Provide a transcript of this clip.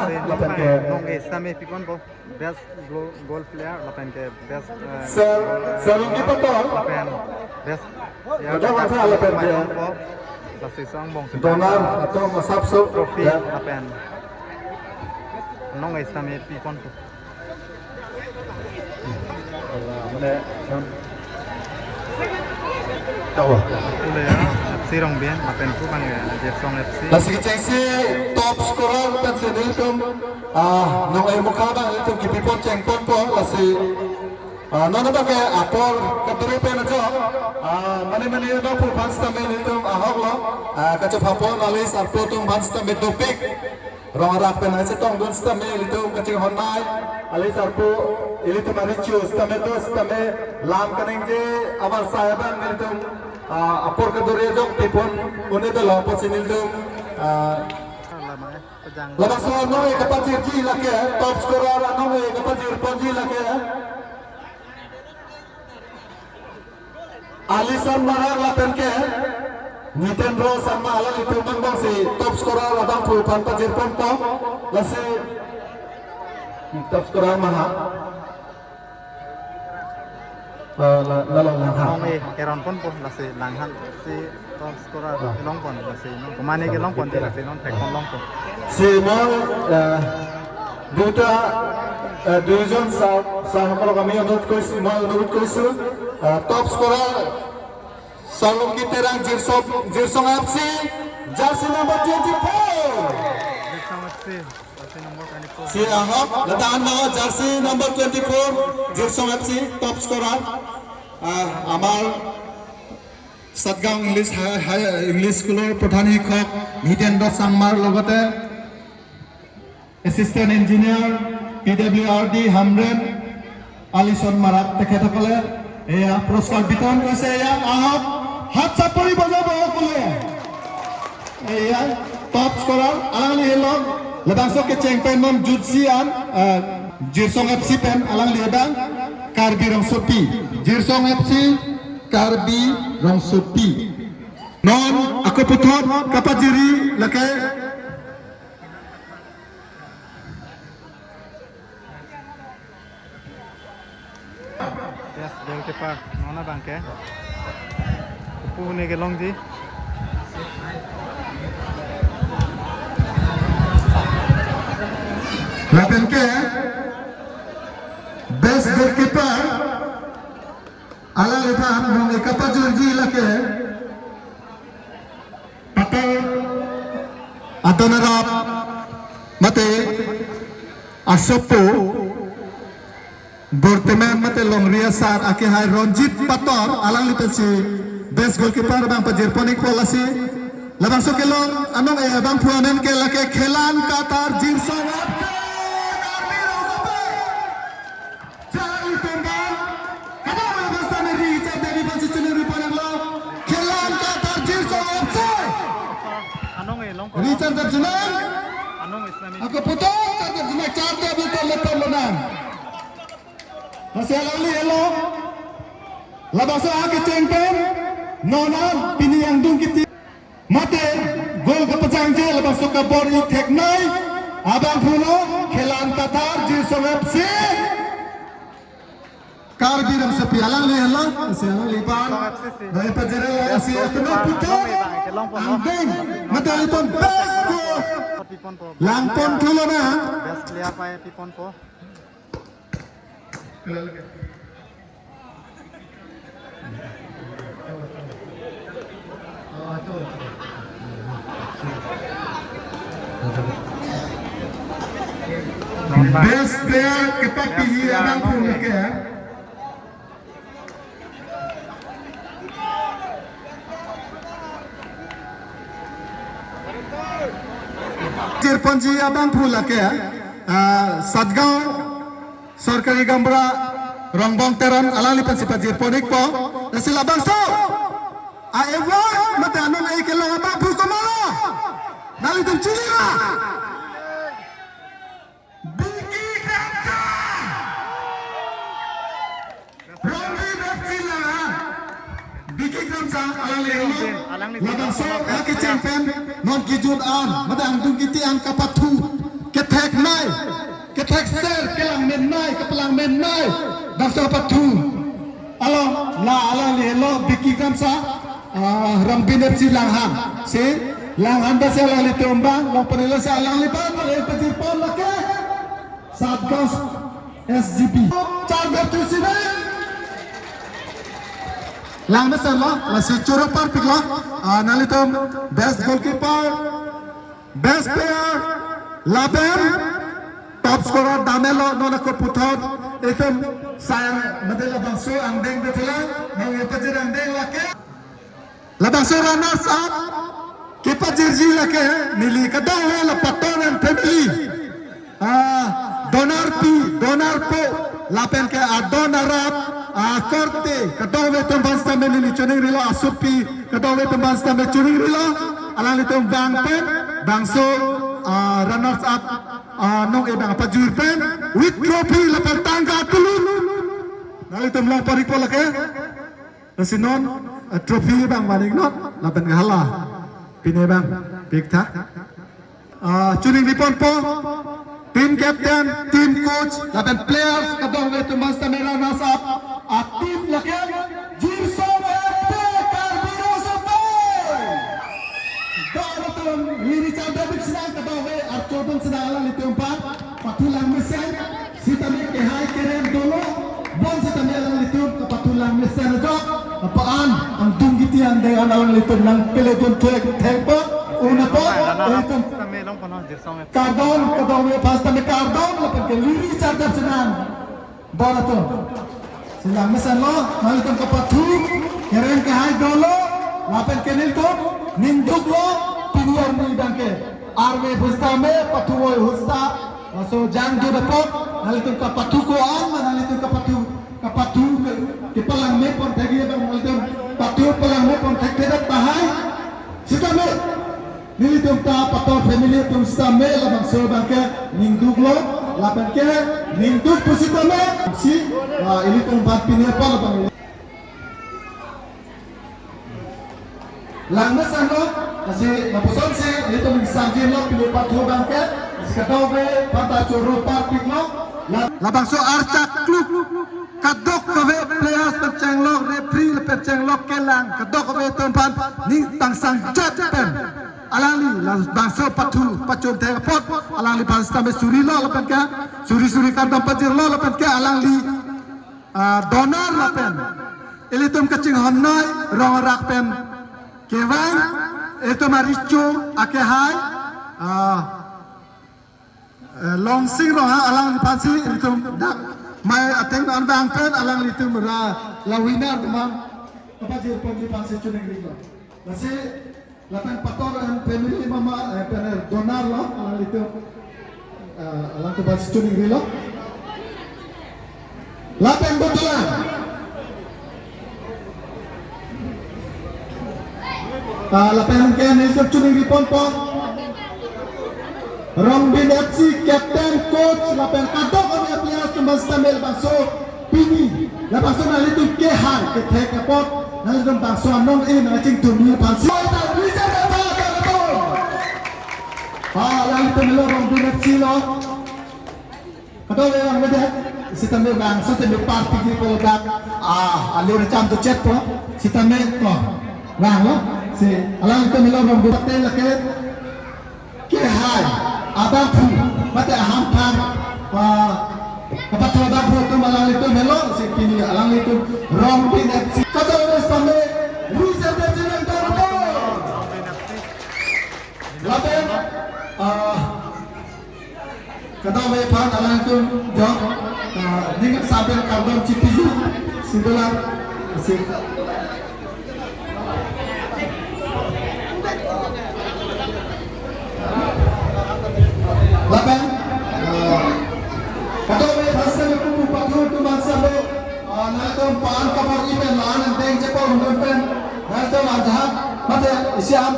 lapan ke nong Islami pipon po best goal player lapan ke best Salong kita tol lapan best Ada masa lapan ke po lasi sang bong donar atau masapso trophy ya lapan nong Islami pipon po mana tahu udah ya sirong bien lapan po bang Jersong FC Nasi kecil si top scorer kan si Niltum nong ay mukha ba Niltum kipipon cengpon po nasi nono ba kaya apol katuripe na jo mani na po fans tamay Niltum ahok lo kacap hapon alis arpo tung fans tamay topik rong arak pe na sa tong dun tamay Niltum kacing honay alis arpo Niltum arichus tamay dos tamay lam kaning je awal sayaban Niltum apor kaduriya jong tipon une to lopo si Niltum Labas sa ano eh kapatid G laki top scorer ano eh kapatid Ponji laki Alisan mahal lapen ke Nintendo sama ala itu mambang si top scorer abang puluhan pajir pompo lasi top scorer mahal lalong nong Eron pon po lasi langhan si top scorer long pon lasi nong kumani ke long pon di lasi nong tekon long po si mo duta division sa hamro kami anut ko si mo anut ko si top scorer Salong Kiterang Jirsong FC jersey number 24 Jersong FC jersey number 24 si Ahok ladaan mo jersey number 24 Jirsong FC top scorer আমার সাতগাঁও ইংলিছ স্কুলৰ প্ৰধান শিক্ষক নিতেন্দ্ৰ চাংমাৰ লগতে assistant engineer PWRD Hamren আলিছন মাৰাক তেখেতসকলে এয়া পুৰস্কাৰ বিতৰণ কৰিছে এয়া আহক হাত চাপৰি বজাব সকলোৱে এয়া টপ স্কৰাৰ আলাংলি হেলক লেদাংছকে চেম্পিয়ন জুডছিয়ান জিৰছং FC পেন আলাংলি হেদাং Karbi Rongsopi Jirsong FC Karbi Rongsopi non aku putot kapajiri lake yes goalkeeper nona bangke upu ne gelong ji lapen ke best goalkeeper ala letan nong kapajiri lake patal atonarap mate asopo Borteman mate Longria Sar ake hai Ronjit Pator alang lipesi best goalkeeper bang pajirponik polasi labang so kelong anong bang puanen ke lake khelan Qatar Jirsong Richard Terjenang anong Islami aku putus Terjenang charter betul menang masih alali hello labas ke cengpen nona pini yang dung kiti mate gol ke pecang je labas ke bori teknai abang pulo Khelan Qatar Jirsong FC Karbi Rongsopi alali hello masih alali ban dari pajero masih kena putus ambing mate liton best pipon po langpon tulo na best player pa pipon po best player kepak pihi abang pulo ke Jirponji abang pula ke Satgaon Sorkari Gambra Rongbong Teron alali pensipat Jirponik po nasi labang so aewa mata anon ay kelong abang pul komalo nali tum chilira Biki Kata Romi Baptila Biki Kata alali labang so laki champion non kijun an mata ang dung kiti ang kapatu ketek nai ketek ser kelang men nai kepelang men nai bangsa patu along la ala lelo biki kamsa ram binep si langhan si langhan basa lang litombang long panila sa lang liban le petir pon lake Satgas SGP charger tu sini lang basa la si choro par pikla nalitom best goalkeeper best player Laben top scorer Damelo nona ko putot item sayang madela bangso ang deng betula mau ipajir ang deng lake la bangso runners up kipa jerji lake nili kadang la paton and family donarpo lapen ke adonarap korte kadang we temban sta nili chuning rilo asupi kadang we temban sta me chuning rilo alang litom bangpen bangso runners up nong ibang pajurpen with trophy lapan tangga tulun nalitom lang pariko lake nasinon trophy bang maning not lapan ngahala pinay bang pikta chuning ripon po team captain team coach lapan players kadang we tumbang sta me runners up team lake Jirso Ini cara bersenang kebawa arcodon senang alam itu empat patulang mesin sitami kehai keren dulu bon sitami alam itu patulang mesin jok apaan ang tunggiti ang dengan alam itu nang pelejun tuek tempo una po itu kami long pano dirsong kardon kebawa pas tami kardon lepas ke liri cara senang bola tu senang mesin lo nalitum kapatu keren kehai dulu lepas ke niltum ninduk lo Pilihan ni dangke arme husta me patuoi husta so jang do dapot nalitung ka patu ko an nalitung ka patu ke palang me pon thagi bang nalitung patu palang me pon thak dedak bahai sita me nilitung ka pato family tum sta me labang so dangke ningduk lo laban ke ningduk pusita me si ini tum bat pinir pa labang Langnas ano kasi napuson si dito migsangin lo pilipat hubang ke sikatawe pata choro partik lo labang so archak klub kadok kawe players penceng lo referee penceng lo kelang kadok kawe tempat ni tangsang jatpen alali labang so patu pacum tepot alali pasta me suri lo lapen ke suri kardam pajir lo lapen ke alali donor lapen ilitum kacing honnoi rong rakpen Kevang itu maricu akehai longsing roh alang pansi itu dak mai ateng an bang pen alang itu mera lawina memang apa je pemli pansi cuning rigo nasi lapan pator an family mama pener donar lo alang itu alang tu pansi cuning rigo lapan betulan lapan ke nisab cuning ripon po Rombin FC captain coach lapan kadok kami players tumbang stamel bangso pini bangso nalitu kehar ke thek pot nalitu bangso anong nacing tumi pansi ta bisa ba nalitu melo Rombin FC lo kadok yang mede sitame bangso te party ki ko dak alur cham to chat po sitame ko wang lo si alang itu melo Rombin hotel lake kehar abang pun mata aham tham kapatwa abang pun tu malang itu melo sekini alang itu Rombin FC kata orang sampai Luisa President Darbo lapen kata orang pan alang itu jok dengan sampai karbon CPU sindolan si lapan kadang we bahasa me kupu pathu tu bahasa me naltom pan kabar imen lan anteng jepon pen naltom ajhat mate siam